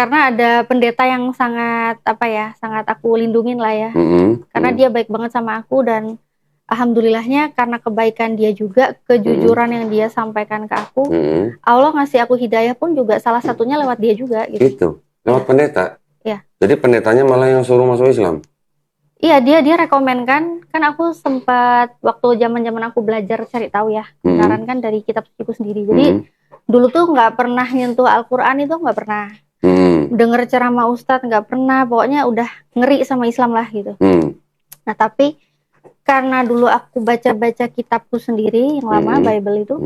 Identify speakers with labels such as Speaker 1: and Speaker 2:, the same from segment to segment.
Speaker 1: Karena ada pendeta yang sangat sangat aku lindungin lah ya. Karena dia baik banget sama aku dan alhamdulillahnya karena kebaikan dia juga, kejujuran yang dia sampaikan ke aku, Allah ngasih aku hidayah pun juga salah satunya lewat dia juga gitu.
Speaker 2: Gitu. Lewat pendeta.
Speaker 1: Iya.
Speaker 2: Jadi pendetanya malah yang suruh masuk Islam.
Speaker 1: Iya, dia rekomen kan aku sempat waktu zaman aku belajar cari tahu ya, kebenaran kan dari kitab suciku sendiri. Jadi dulu tuh nggak pernah nyentuh Al-Quran, itu nggak pernah. Denger ceramah Ustadz nggak pernah, pokoknya udah ngeri sama Islam lah gitu. Nah tapi karena dulu aku baca-baca kitabku sendiri yang lama, Bible itu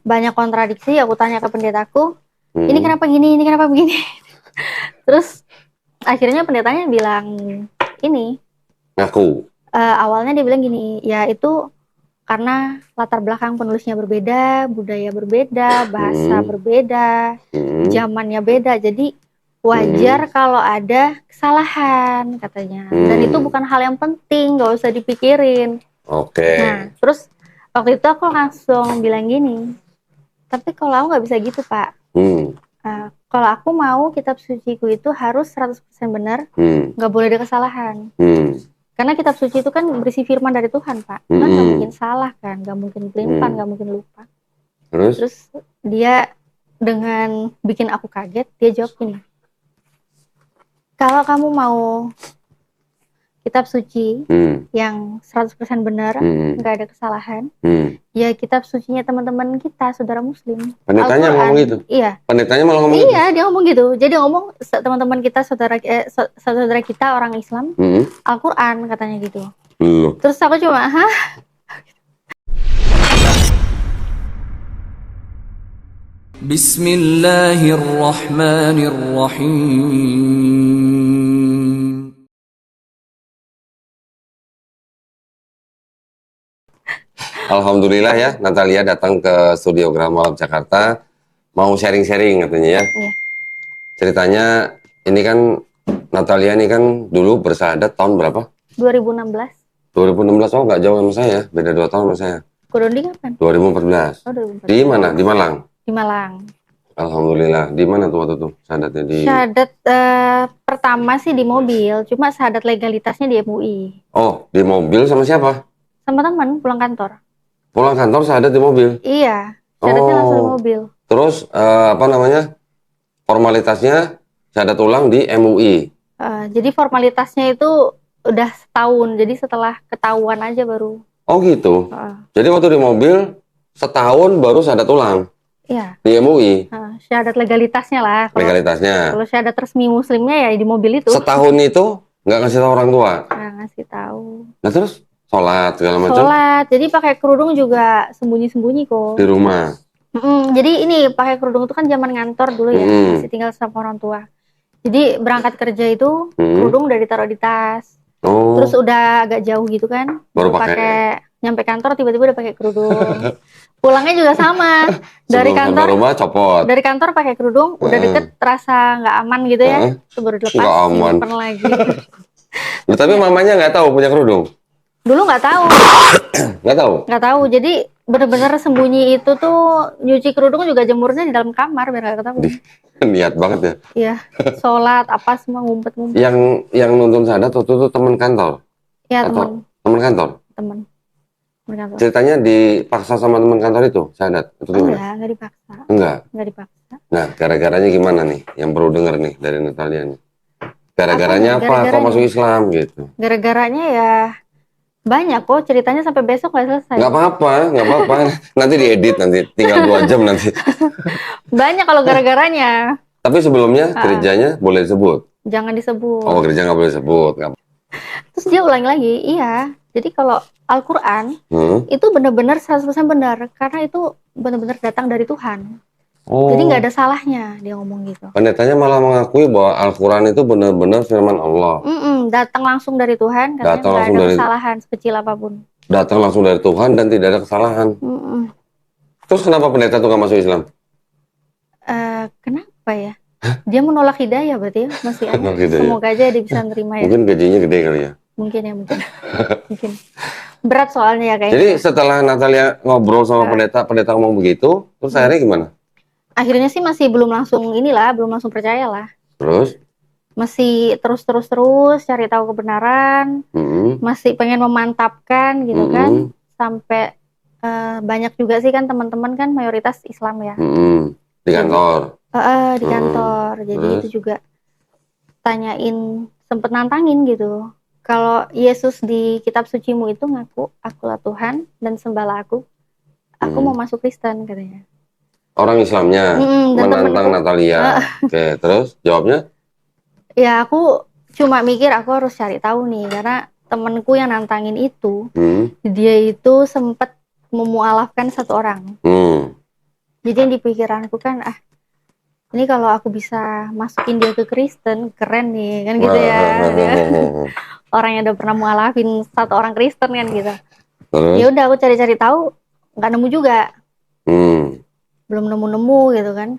Speaker 1: banyak kontradiksi. Aku tanya ke pendetaku, ini kenapa gini, ini kenapa begini. Terus akhirnya pendetanya bilang ini,
Speaker 2: Ngaku.
Speaker 1: awalnya dia bilang gini, ya itu karena latar belakang penulisnya berbeda, budaya berbeda, bahasa berbeda, zamannya beda, jadi wajar kalau ada kesalahan katanya. Dan itu bukan hal yang penting, nggak usah dipikirin.
Speaker 2: Oke.
Speaker 1: Nah, terus waktu itu aku langsung bilang gini, tapi kalau aku nggak bisa gitu Pak. Kalau aku mau kitab suciku itu harus 100% benar, nggak boleh ada kesalahan. Karena kitab suci itu kan berisi firman dari Tuhan Pak, kan nggak mungkin salah kan, nggak mungkin pelimpan, nggak mungkin lupa. Terus dia dengan bikin aku kaget, dia jawab gini, kalau kamu mau kitab suci yang 100% benar, nggak ada kesalahan, ya kitab sucinya teman-teman kita, saudara muslim.
Speaker 2: Pendetanya ngomong gitu?
Speaker 1: Iya.
Speaker 2: Pendetanya malah ngomong gitu?
Speaker 1: Iya, dia ngomong gitu. Jadi ngomong teman-teman kita, saudara kita orang Islam, Al-Quran katanya gitu. Terus aku cuma, hah?
Speaker 3: Bismillahirrahmanirrahim.
Speaker 2: Alhamdulillah ya, Natalia datang ke Studio Grama Lab Jakarta, mau sharing-sharing katanya ya.
Speaker 1: Iya.
Speaker 2: Ceritanya ini kan Natalia ini kan dulu bersahadat tahun berapa?
Speaker 1: 2016.
Speaker 2: 2016, oh nggak jauh sama saya, beda 2 tahun sama saya.
Speaker 1: Kurun kapan?
Speaker 2: 2014.
Speaker 1: Oh, 2014.
Speaker 2: Di mana? Di Malang?
Speaker 1: Di Malang.
Speaker 2: Alhamdulillah. Di mana tuh waktu itu syahadatnya?
Speaker 1: Syahadat pertama sih di mobil, cuma syahadat legalitasnya di MUI.
Speaker 2: Oh, di mobil sama siapa?
Speaker 1: Sama teman pulang kantor.
Speaker 2: Pulang kantor syahadat di mobil?
Speaker 1: Iya, syahadatnya langsung di mobil.
Speaker 2: Terus formalitasnya syahadat ulang di MUI?
Speaker 1: Jadi formalitasnya itu udah setahun, jadi setelah ketahuan aja baru.
Speaker 2: Oh gitu? Jadi waktu di mobil setahun baru syahadat ulang?
Speaker 1: Iya.
Speaker 2: Di MUI?
Speaker 1: Syahadat legalitasnya lah.
Speaker 2: Legalitasnya?
Speaker 1: Kalau syahadat resmi muslimnya ya di mobil itu.
Speaker 2: Setahun itu nggak ngasih tahu orang tua?
Speaker 1: Nggak ngasih tahu.
Speaker 2: Nah terus? Sholat segala macam?
Speaker 1: Sholat, jadi pakai kerudung juga sembunyi-sembunyi kok.
Speaker 2: Di rumah?
Speaker 1: Jadi ini pakai kerudung itu kan zaman ngantor dulu ya, masih tinggal sama orang tua. Jadi berangkat kerja itu kerudung udah ditaruh di tas. Terus udah agak jauh gitu kan,
Speaker 2: baru pakai.
Speaker 1: Nyampe kantor tiba-tiba udah pakai kerudung. Pulangnya juga sama. Dari kantor
Speaker 2: rumah copot.
Speaker 1: Dari kantor pakai kerudung, udah deket terasa nggak aman gitu ya. Itu baru dilepas, simpen lagi.
Speaker 2: Tapi mamanya nggak tahu punya kerudung?
Speaker 1: Dulu nggak tahu.
Speaker 2: Nggak tahu?
Speaker 1: Nggak tahu. Jadi bener-bener sembunyi itu tuh nyuci kerudung juga jemurnya di dalam kamar biar nggak ketahuan.
Speaker 2: Niat banget ya?
Speaker 1: Iya. Sholat apa semua ngumpet-ngumpet.
Speaker 2: Yang nuntun syahadat waktu itu teman kantor?
Speaker 1: Iya, teman.
Speaker 2: Teman kantor?
Speaker 1: Teman kantor.
Speaker 2: Ceritanya dipaksa sama teman kantor itu syahadat?
Speaker 1: Enggak dipaksa.
Speaker 2: Enggak
Speaker 1: Dipaksa.
Speaker 2: Nah, gara-garanya gimana nih? Yang perlu denger nih dari Natalia nih. Gara-garanya apa? Kok masuk Islam gitu?
Speaker 1: Gara-garanya ya banyak kok, ceritanya sampai besok nggak selesai.
Speaker 2: Nggak apa-apa. Nanti diedit, nanti tinggal 2 jam nanti.
Speaker 1: Banyak kalau gara-garanya.
Speaker 2: Tapi sebelumnya gerejanya boleh disebut?
Speaker 1: Jangan disebut.
Speaker 2: Oh, gereja nggak boleh disebut.
Speaker 1: Terus dia ulangi lagi, iya. Jadi kalau Al-Quran itu benar-benar 100% benar, karena itu benar-benar datang dari Tuhan. Jadi nggak ada salahnya, dia ngomong gitu.
Speaker 2: Pendetanya malah mengakui bahwa Al-Quran itu benar-benar firman Allah.
Speaker 1: Datang langsung dari Tuhan, katanya nggak ada kesalahan sekecil apapun.
Speaker 2: Datang langsung dari Tuhan dan tidak ada kesalahan. Terus kenapa pendeta itu nggak masuk Islam?
Speaker 1: Kenapa ya? Dia menolak hidayah berarti ya, masih ada. Semoga aja dia bisa nerima ya.
Speaker 2: Mungkin gajinya gede kali ya?
Speaker 1: Mungkin. Mungkin. Berat soalnya ya kayaknya.
Speaker 2: Jadi setelah Natalia ngobrol sama pendeta ngomong begitu, terus akhirnya gimana?
Speaker 1: Akhirnya sih masih belum langsung percaya lah.
Speaker 2: Terus?
Speaker 1: Masih terus cari tahu kebenaran, masih pengen memantapkan gitu kan, sampai banyak juga sih kan teman-teman kan mayoritas Islam ya.
Speaker 2: Di kantor.
Speaker 1: Di kantor. Jadi
Speaker 2: Terus?
Speaker 1: itu juga tanyain, sempet nantangin gitu. Kalau Yesus di kitab sucimu itu ngaku, akulah Tuhan dan sembahlah aku mau masuk Kristen katanya.
Speaker 2: Orang Islamnya
Speaker 1: Dan
Speaker 2: menantang
Speaker 1: temenku,
Speaker 2: Natalia. Oke, terus jawabnya?
Speaker 1: ya aku cuma mikir aku harus cari tahu nih, karena temenku yang nantangin itu, dia itu sempat memualafkan satu orang. Jadi yang di pikiranku kan, ini kalau aku bisa masukin dia ke Kristen, keren nih kan gitu ya. Orang yang udah pernah mualafin satu orang Kristen kan gitu. Ya udah aku cari-cari tahu, nggak nemu juga. Belum nemu-nemu gitu kan.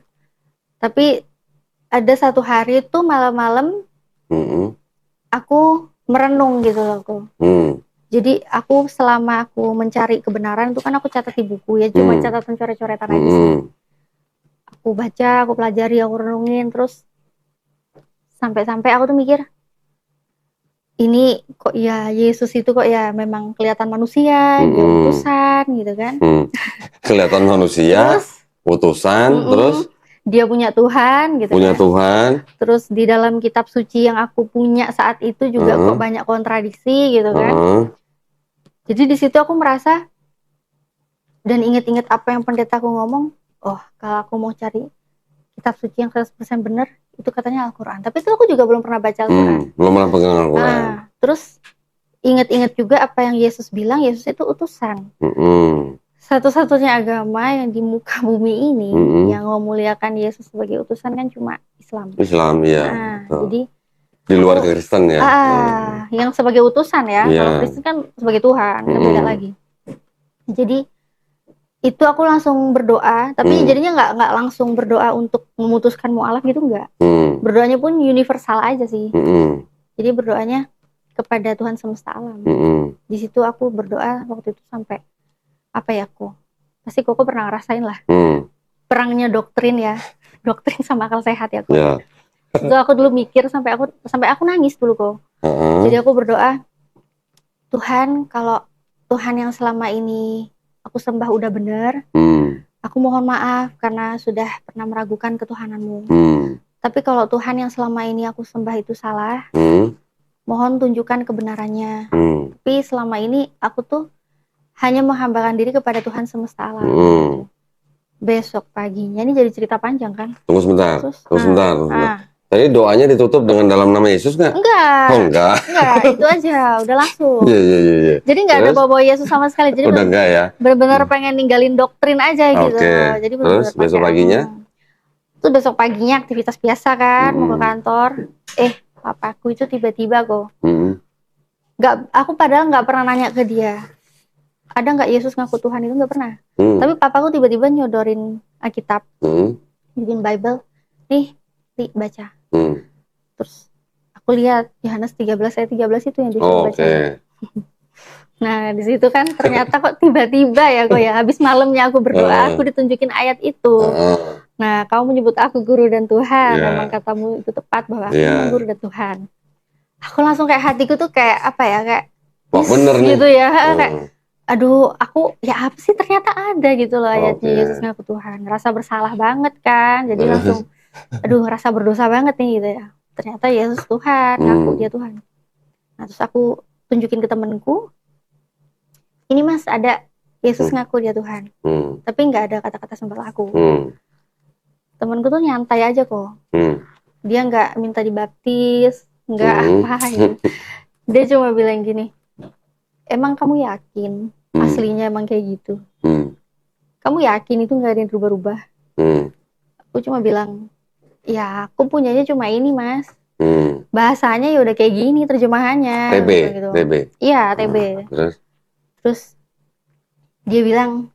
Speaker 1: Tapi ada satu hari itu malam-malam aku merenung gitu loh aku. Jadi aku selama aku mencari kebenaran itu kan aku catat di buku ya, cuma catatan coret-coretan aja sih. Aku baca, aku pelajari, aku renungin, terus sampai-sampai aku tuh mikir, ini kok ya Yesus itu kok ya memang kelihatan manusia, dia utusan gitu kan.
Speaker 2: Kelihatan manusia,
Speaker 1: terus,
Speaker 2: utusan, terus
Speaker 1: dia punya Tuhan gitu
Speaker 2: punya
Speaker 1: kan.
Speaker 2: Tuhan.
Speaker 1: Terus di dalam kitab suci yang aku punya saat itu juga kok banyak kontradiksi gitu kan. Jadi di situ aku merasa dan inget-inget apa yang pendetaku ngomong, oh kalau aku mau cari kitab suci yang 100% benar, itu katanya Al-Quran. Tapi itu aku juga belum pernah baca Al-Quran.
Speaker 2: Belum pernah pegang Al-Quran.
Speaker 1: Terus inget-inget juga apa yang Yesus bilang, Yesus itu utusan. Satu-satunya agama yang di muka bumi ini yang memuliakan Yesus sebagai utusan kan cuma Islam.
Speaker 2: Islam, iya.
Speaker 1: Jadi
Speaker 2: di luar Kristen ya.
Speaker 1: Yang sebagai utusan ya. Kalau Kristen kan sebagai Tuhan, kan beda lagi. Jadi itu aku langsung berdoa, tapi jadinya nggak langsung berdoa untuk memutuskan mualaf gitu, nggak. Berdoanya pun universal aja sih. Jadi berdoanya kepada Tuhan semesta alam. Di situ aku berdoa waktu itu sampai apa ya, pasti Koko pernah ngerasain lah. Perangnya doktrin ya, doktrin sama akal sehat ya kok. Itu aku dulu mikir sampai aku nangis dulu kok. Jadi aku berdoa, Tuhan, kalau Tuhan yang selama ini aku sembah udah benar, aku mohon maaf karena sudah pernah meragukan ketuhananmu. Tapi kalau Tuhan yang selama ini aku sembah itu salah, mohon tunjukkan kebenarannya. Tapi selama ini aku tuh hanya menghambakan diri kepada Tuhan semesta alam. Besok paginya, ini jadi cerita panjang kan?
Speaker 2: Tunggu sebentar. Tadi doanya ditutup dengan dalam nama Yesus nggak?
Speaker 1: Enggak.
Speaker 2: Oh enggak.
Speaker 1: Enggak, itu aja, udah langsung.
Speaker 2: Iya.
Speaker 1: Jadi nggak ada bawa Yesus sama sekali. Jadi
Speaker 2: udah enggak ya?
Speaker 1: Benar-benar pengen ninggalin doktrin aja gitu. Jadi
Speaker 2: terus besok paginya?
Speaker 1: Itu besok paginya aktivitas biasa kan, mau ke kantor. Papaku itu tiba-tiba kok. Aku padahal nggak pernah nanya ke dia, ada nggak Yesus ngaku Tuhan, itu nggak pernah. Tapi papaku tiba-tiba nyodorin Alkitab, bikin Bible, nih baca. Terus aku lihat Yohanes 13 ayat 13 itu yang disuruh baca. Nah di situ kan ternyata kok tiba-tiba ya kok ya, habis malamnya aku berdoa, aku ditunjukin ayat itu. Nah, kamu menyebut aku guru dan Tuhan, memang katamu itu tepat bahwa aku memang guru dan Tuhan. Aku langsung kayak hatiku tuh kayak apa ya, kayak
Speaker 2: wah bener
Speaker 1: gitu
Speaker 2: nih.
Speaker 1: ya, kayak aduh, aku ya apa sih ternyata ada gitu loh ayatnya Yesus ngaku Tuhan. Rasa bersalah banget kan, jadi langsung aduh rasa berdosa banget nih gitu ya. Ternyata Yesus Tuhan, ngaku dia Tuhan. Nah terus aku tunjukin ke temenku, ini mas ada Yesus ngaku dia Tuhan, tapi nggak ada kata-kata sembah aku. Temenku tuh nyantai aja kok, dia nggak minta dibaptis, nggak apa gitu. Dia cuma bilang gini, emang kamu yakin aslinya emang kayak gitu? Kamu yakin itu nggak ada yang berubah-ubah? Aku cuma bilang, ya aku punyanya cuma ini mas, bahasanya ya udah kayak gini terjemahannya.
Speaker 2: TB.
Speaker 1: Iya TB. Terus dia bilang,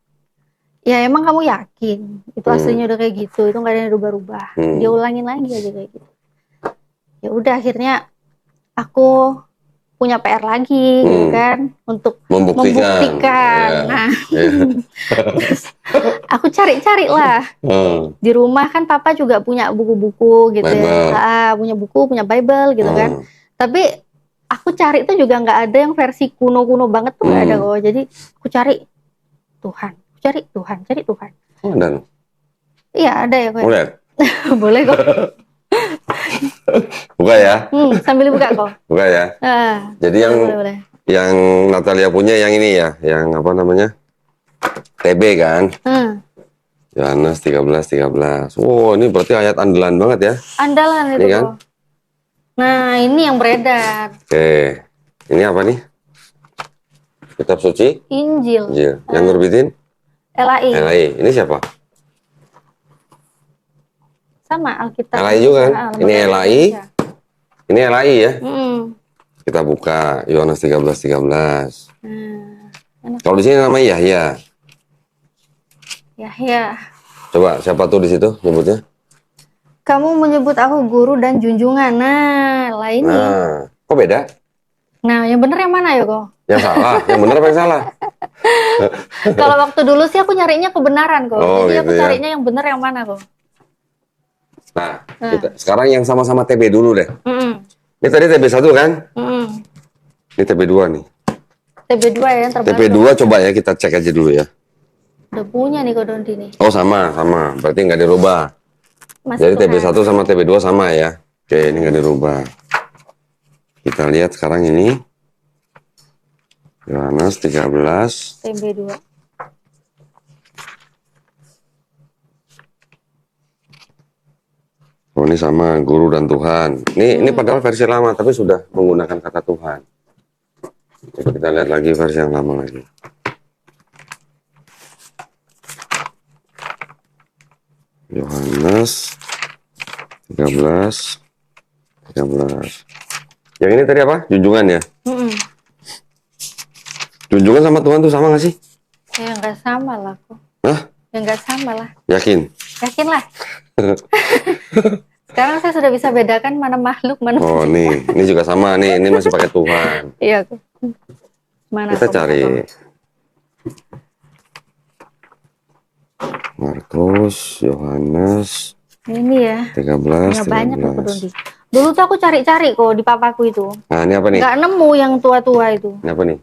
Speaker 1: ya emang kamu yakin itu aslinya udah kayak gitu, itu nggak ada yang berubah-ubah? Dia ulangin lagi aja kayak gitu. Ya udah akhirnya aku punya PR lagi gitu kan untuk membuktikan.
Speaker 2: Iya.
Speaker 1: Nah,
Speaker 2: Iya.
Speaker 1: terus aku cari-cari lah.
Speaker 2: Hmm.
Speaker 1: Di rumah kan papa juga punya buku-buku gitu ya.
Speaker 2: Bible.
Speaker 1: Punya buku, punya Bible gitu kan.
Speaker 2: Hmm.
Speaker 1: Tapi aku cari tuh juga nggak ada yang versi kuno-kuno banget tuh nggak ada kok. Jadi aku cari Tuhan, cari Tuhan.
Speaker 2: Oh, ada.
Speaker 1: Iya ada ya kok.
Speaker 2: Boleh.
Speaker 1: Boleh kok.
Speaker 2: Buka ya.
Speaker 1: Sambil buka kok.
Speaker 2: Buka ya. Jadi
Speaker 1: boleh.
Speaker 2: yang Natalia punya yang ini ya, yang apa namanya? TB kan? Yohanes 13:13. Oh, ini berarti ayat andalan banget ya?
Speaker 1: Andalan itu
Speaker 2: kan?
Speaker 1: kok. Nah, ini yang beredar.
Speaker 2: Oke. Ini apa nih? Kitab suci?
Speaker 1: Injil.
Speaker 2: Yang nerbitin?
Speaker 1: LAI.
Speaker 2: Ini siapa?
Speaker 1: Sama Alkitab.
Speaker 2: LAI juga kan? Ini LAI. Ini LAI ya? Kita buka Yohanes 13:13. Kalau di sini namanya Yahya.
Speaker 1: Yahya.
Speaker 2: Coba siapa tuh di situ nyebutnya?
Speaker 1: Kamu menyebut aku guru dan junjungan. Nah, lainnya.
Speaker 2: Nah, kok beda?
Speaker 1: Nah, yang bener yang mana ya kok?
Speaker 2: Yang salah, yang bener apa yang salah?
Speaker 1: Kalau waktu dulu sih aku nyarinya kebenaran kok.
Speaker 2: Oh,
Speaker 1: jadi
Speaker 2: gitu
Speaker 1: aku
Speaker 2: ya.
Speaker 1: carinya yang bener yang mana kok?
Speaker 2: Nah, sekarang yang sama-sama TB dulu deh.
Speaker 1: Mm-mm.
Speaker 2: Ini tadi TB1 kan?
Speaker 1: Mm-mm.
Speaker 2: Ini TB2 nih.
Speaker 1: TB2 ya yang terbaru.
Speaker 2: TB2 coba ya kita cek aja dulu ya.
Speaker 1: Udah punya nih kok Dondi nih.
Speaker 2: Oh sama. Berarti nggak dirubah.
Speaker 1: Masih
Speaker 2: Jadi
Speaker 1: Tuhan.
Speaker 2: TB1 sama TB2 sama ya. Oke, ini nggak dirubah. Kita lihat sekarang ini. Yohanes 13.
Speaker 1: TB2.
Speaker 2: Oh ini sama guru dan Tuhan. Ini padahal versi lama tapi sudah menggunakan kata Tuhan. Coba kita lihat lagi versi yang lama lagi. Yohanes 13. Yang ini tadi apa? Junjungan ya? Junjungan sama Tuhan tuh sama nggak sih?
Speaker 1: Ya nggak sama lah kok.
Speaker 2: Hah?
Speaker 1: Ya nggak sama lah.
Speaker 2: Yakin?
Speaker 1: Yakin lah. Sekarang saya sudah bisa bedakan mana makhluk, mana
Speaker 2: Oh nih, ini juga sama nih. Ini masih pakai Tuhan.
Speaker 1: Iya kok. Mana
Speaker 2: Kita
Speaker 1: kok,
Speaker 2: cari.
Speaker 1: mana kok?
Speaker 2: Markus, Yohanes,
Speaker 1: Ini ya.
Speaker 2: 13,
Speaker 1: Ya banyak kok
Speaker 2: 13.
Speaker 1: Dondi. Dulu tuh aku cari-cari kok di papaku itu.
Speaker 2: Nah ini apa nih?
Speaker 1: Nggak nemu yang tua-tua itu.
Speaker 2: Ini apa nih?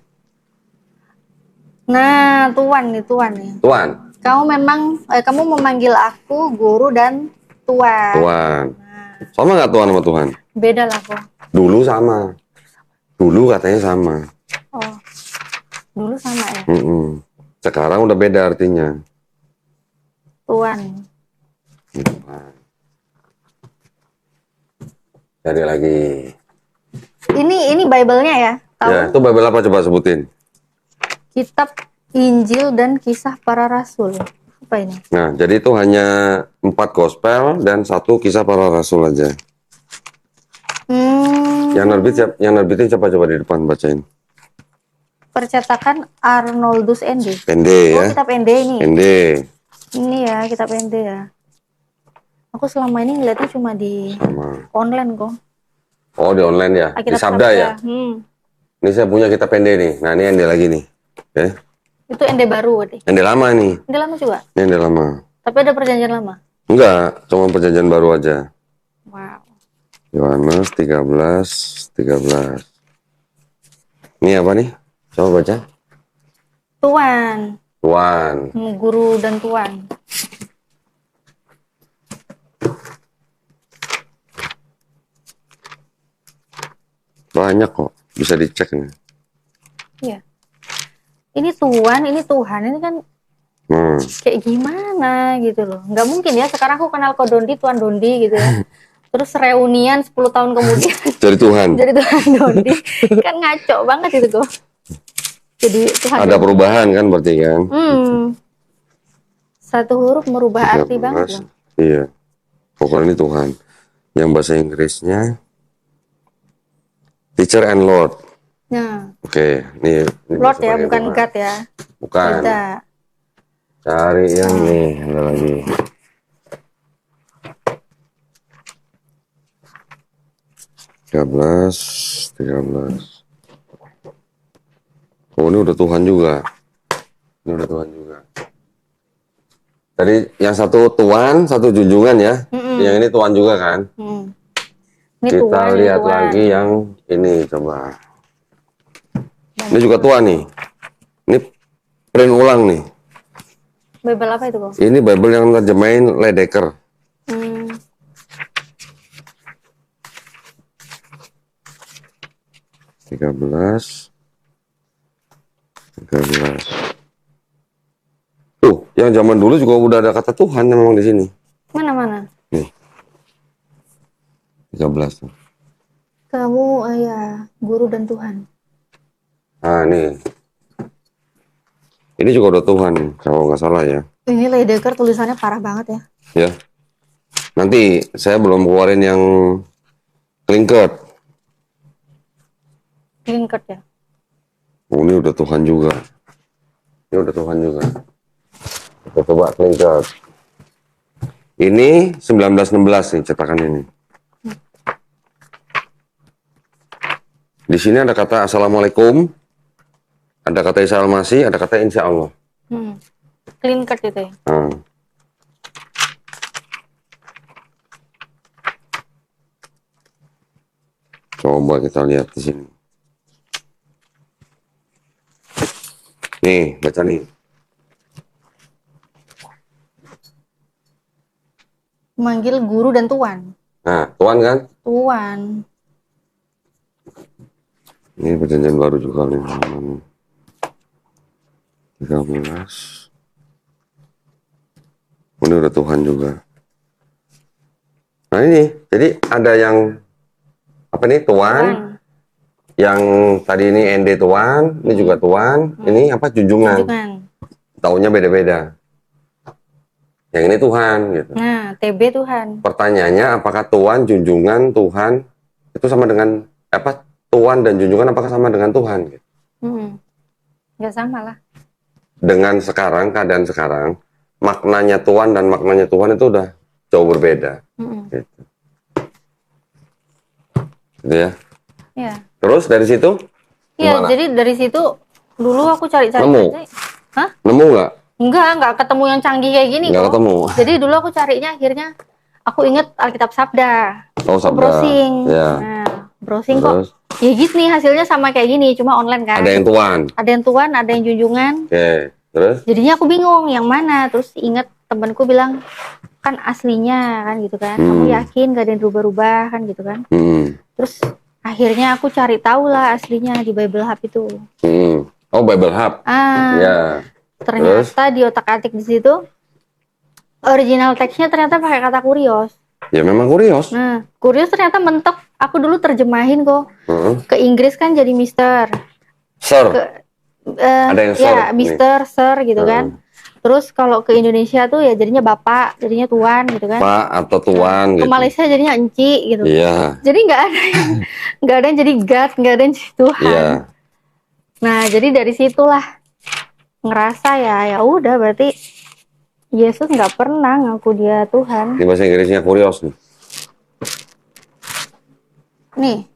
Speaker 1: Nah, Tuan nih.
Speaker 2: Tuhan.
Speaker 1: Kamu memanggil aku guru dan Tuan.
Speaker 2: Tuhan. Sama nggak Tuhan sama Tuhan?
Speaker 1: Beda lah kok.
Speaker 2: Dulu sama. Dulu katanya sama.
Speaker 1: Oh, dulu sama ya.
Speaker 2: Sekarang udah beda artinya.
Speaker 1: Tuan.
Speaker 2: Cari lagi.
Speaker 1: Ini Bible-nya ya. Tahu?
Speaker 2: Ya, itu Bible apa coba sebutin?
Speaker 1: Kitab Injil dan Kisah Para Rasul. Apa ini?
Speaker 2: Nah, jadi itu hanya 4 gospel dan 1 kisah para rasul aja. Yang nerbitin siapa coba di depan bacain.
Speaker 1: Percetakan Arnoldus ND.
Speaker 2: ND ya.
Speaker 1: Kitab ND ini.
Speaker 2: ND.
Speaker 1: Ini ya, kitab ND ya. Aku selama ini ngeliatnya cuma di online kok.
Speaker 2: Oh, di online ya. Di Sabda ya. Ini saya punya kitab ND nih. Nah, ini ND lagi nih. Oke.
Speaker 1: Itu ND baru deh.
Speaker 2: ND lama nih.
Speaker 1: ND lama juga?
Speaker 2: Ini ND lama.
Speaker 1: Tapi ada perjanjian lama?
Speaker 2: Enggak, cuma perjanjian baru aja.
Speaker 1: Wow.
Speaker 2: Yohanes 13:13. Ini apa nih? Coba baca.
Speaker 1: Tuan. Guru dan Tuan.
Speaker 2: Banyak kok, bisa dicek nih.
Speaker 1: Iya. Ini Tuan, ini Tuhan, ini kan kayak gimana gitu loh. Nggak mungkin ya, sekarang aku kenal kok Dondi, Tuan Dondi gitu ya. Terus reunian 10 tahun kemudian.
Speaker 2: Jadi Tuhan.
Speaker 1: Jadi Tuhan Dondi. Kan ngaco banget itu kok. Jadi Tuhan
Speaker 2: ada perubahan kan berarti kan?
Speaker 1: Satu huruf merubah arti banget loh.
Speaker 2: Iya. Pokoknya ini Tuhan. Yang bahasa Inggrisnya Teacher and Lord.
Speaker 1: Nah.
Speaker 2: Oke, ini
Speaker 1: Lord ya, bukan
Speaker 2: Tuhan.
Speaker 1: God ya.
Speaker 2: Bukan.
Speaker 1: Beda.
Speaker 2: Cari yang nih, ada lagi. Tiga belas. Oh, ini udah Tuhan juga. Ini udah Tuhan juga. Tadi yang satu Tuhan, satu junjungan ya. Yang ini Tuhan juga kan.
Speaker 1: Ini
Speaker 2: Kita
Speaker 1: Tuhan, ini
Speaker 2: lihat
Speaker 1: Tuhan.
Speaker 2: lagi yang ini coba. Ini juga Tuhan nih. Ini print ulang nih.
Speaker 1: Bible apa itu kok?
Speaker 2: Ini Bible yang terjemahin Ledecker. 13. Tuh, yang zaman dulu juga udah ada kata Tuhan memang di sini.
Speaker 1: Mana?
Speaker 2: Nih. 13 tuh.
Speaker 1: Kamu ayah, guru dan Tuhan.
Speaker 2: Nah, nih. Ini juga udah Tuhan nih, kalau nggak salah ya.
Speaker 1: Ini Ledecker tulisannya parah banget ya.
Speaker 2: Ya. Nanti saya belum keluarin yang Klinkert.
Speaker 1: Klinkert ya.
Speaker 2: Oh, ini udah Tuhan juga. Ini udah Tuhan juga. Kita coba Klinkert. Ini 1916 nih cetakan ini. Di sini ada kata Assalamualaikum, ada kata Isa Al-Masih, ada kata Insya Allah.
Speaker 1: Klinkert itu ya.
Speaker 2: Coba kita lihat di sini. Nih, baca nih.
Speaker 1: Manggil guru dan Tuhan.
Speaker 2: Nah, Tuhan kan?
Speaker 1: Tuhan.
Speaker 2: Ini perjanjian baru juga nih. 13. Ini udah Tuhan juga. Nah ini, jadi ada yang apa nih Tuhan. Yang tadi ini ND Tuhan, ini juga Tuhan. Ini apa junjungan. Taunya beda-beda. Yang ini Tuhan gitu.
Speaker 1: Nah, TB Tuhan.
Speaker 2: Pertanyaannya apakah Tuhan, junjungan, Tuhan itu sama dengan apa? Tuhan dan junjungan apakah sama dengan Tuhan gitu?
Speaker 1: Nggak sama lah.
Speaker 2: Dengan sekarang, keadaan sekarang, maknanya Tuhan dan maknanya Tuhan itu udah jauh berbeda. Gitu. Gitu ya.
Speaker 1: Ya.
Speaker 2: Terus dari situ?
Speaker 1: Iya,
Speaker 2: Gimana?
Speaker 1: jadi dari situ dulu aku cari-cari
Speaker 2: Nemu?
Speaker 1: aja. Hah?
Speaker 2: Nemu nggak?
Speaker 1: Nggak ketemu yang canggih kayak gini
Speaker 2: Nggak
Speaker 1: kok.
Speaker 2: ketemu.
Speaker 1: Jadi dulu aku carinya akhirnya aku inget Alkitab Sabda.
Speaker 2: Oh,
Speaker 1: Aku
Speaker 2: Sabda.
Speaker 1: browsing.
Speaker 2: Ya.
Speaker 1: Nah, browsing
Speaker 2: Terus?
Speaker 1: kok. Ya gitu nih hasilnya sama kayak gini, cuma online kan.
Speaker 2: Ada yang Tuhan.
Speaker 1: Ada yang Tuhan, ada yang junjungan.
Speaker 2: Oke. Terus?
Speaker 1: Jadinya aku bingung yang mana. Terus inget temanku bilang kan aslinya kan gitu kan. Kamu yakin gak ada yang rubah-rubah kan gitu kan. Terus akhirnya aku cari tahu lah aslinya di Bible Hub itu.
Speaker 2: Oh, Bible Hub. Ya.
Speaker 1: Ternyata di otak-atik di situ original teksnya ternyata pakai kata kurios.
Speaker 2: Ya memang kurios.
Speaker 1: Nah, kurios ternyata mentok. Aku dulu terjemahin kok. Ke Inggris kan jadi Mister.
Speaker 2: Sir. Ada yang sir.
Speaker 1: Ya, Mister, Sir gitu kan. Terus kalau ke Indonesia tuh ya jadinya Bapak, jadinya Tuan gitu kan.
Speaker 2: Pak atau Tuan gitu.
Speaker 1: Ke Malaysia jadinya Enci gitu.
Speaker 2: Iya.
Speaker 1: Jadi nggak ada yang jadi God, nggak ada yang jadi Tuhan.
Speaker 2: Iya.
Speaker 1: Nah, jadi dari situlah ngerasa ya udah berarti Yesus nggak pernah ngaku dia Tuhan.
Speaker 2: Ini bahasa Inggrisnya kurios nih.
Speaker 1: Nih.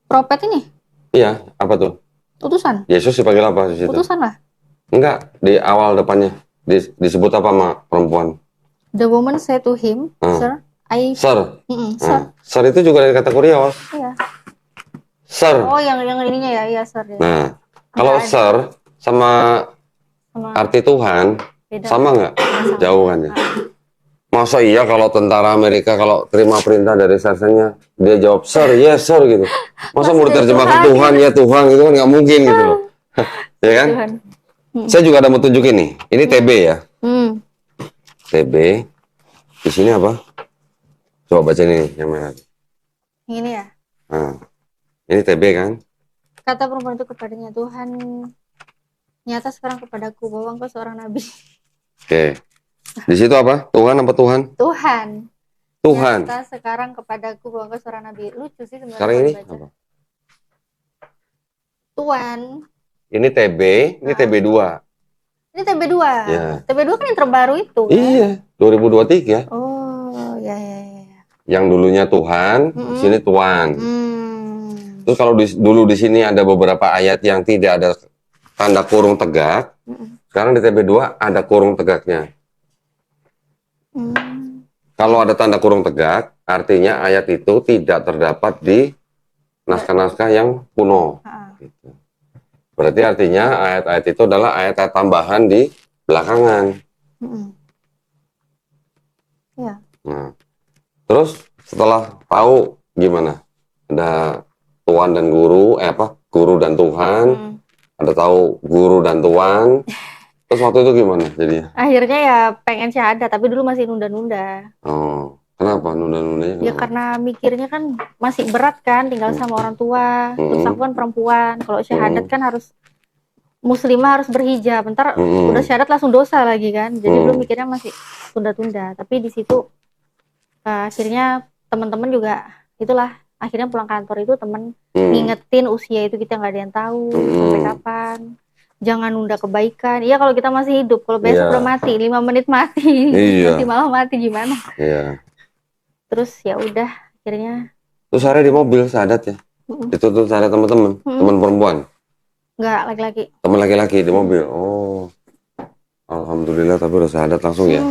Speaker 1: Profet ini.
Speaker 2: Iya, apa tuh?
Speaker 1: Utusan.
Speaker 2: Yesus dipanggil apa di situ?
Speaker 1: Utusan lah.
Speaker 2: Enggak, di awal depannya disebut apa sama perempuan?
Speaker 1: The woman said to him, Sir,
Speaker 2: Sir.
Speaker 1: Sir.
Speaker 2: Sir itu juga dari kata kurios.
Speaker 1: Iya.
Speaker 2: Sir.
Speaker 1: Oh, yang ininya ya, iya Sir. Ya.
Speaker 2: Nah, kalau Sir sama arti Tuhan
Speaker 1: beda.
Speaker 2: sama nggak? Jauh kan ya? Masa iya kalau tentara Amerika kalau terima perintah dari sersannya dia jawab Sir, yes Sir gitu. Masa mau diterjemahkan Tuhan ya Tuhan gitu kan nggak mungkin gitu loh. Ya kan? Saya juga ada mau tunjukin nih. Ini TB ya. TB. Di sini apa? Coba baca ini yang mana?
Speaker 1: Ini ya.
Speaker 2: Nah, ini TB kan?
Speaker 1: Kata perempuan itu kepadanya, Tuhan nyata sekarang kepadaku bahwa engkau seorang nabi.
Speaker 2: Oke. Di situ apa? Tuhan apa Tuhan?
Speaker 1: Tuhan.
Speaker 2: Tuhan.
Speaker 1: Nyata sekarang kepadaku bahwa engkau seorang nabi. Lucu sih sebenarnya.
Speaker 2: Sekarang ini
Speaker 1: baca.
Speaker 2: apa?
Speaker 1: Tuhan.
Speaker 2: Ini TB, ini TB2.
Speaker 1: Ini TB2.
Speaker 2: Ya.
Speaker 1: TB2 kan yang terbaru itu. Kan?
Speaker 2: Iya, 2023.
Speaker 1: Oh, ya.
Speaker 2: Yang dulunya Tuhan, di sini Tuan. Terus kalau dulu di sini ada beberapa ayat yang tidak ada tanda kurung tegak, sekarang di TB2 ada kurung tegaknya. Kalau ada tanda kurung tegak, artinya ayat itu tidak terdapat di naskah-naskah yang kuno. Gitu. Berarti artinya ayat-ayat itu adalah ayat-ayat tambahan di belakangan.
Speaker 1: Ya.
Speaker 2: Nah, terus setelah tahu gimana? Ada Tuhan dan guru, guru dan Tuhan, ada tahu guru dan Tuhan. Terus waktu itu gimana jadinya?
Speaker 1: Akhirnya ya pengen syahadat, tapi dulu masih nunda-nunda.
Speaker 2: Oh, kenapa nunda-nundanya?
Speaker 1: Ya karena mikirnya kan masih berat kan, tinggal sama orang tua. Terus aku kan perempuan, kalau syahadat kan harus muslimah, harus berhijab. Bentar udah syahadat langsung dosa lagi kan. Jadi dulu mikirnya masih tunda-tunda. Tapi di situ akhirnya teman-teman juga itulah, akhirnya pulang kantor itu teman ngingetin usia itu kita nggak ada yang tahu sampai kapan. Jangan nunda kebaikan. Iya kalau kita masih hidup, kalau besok udah mati, 5 menit mati, nanti malah mati gimana?
Speaker 2: Iya.
Speaker 1: Terus ya udah akhirnya.
Speaker 2: Terus hari di mobil syahadat ya? Itu tuh syahadat teman-teman, teman perempuan?
Speaker 1: Enggak, laki-laki.
Speaker 2: Teman laki-laki di mobil. Oh, alhamdulillah, tapi udah syahadat langsung ya?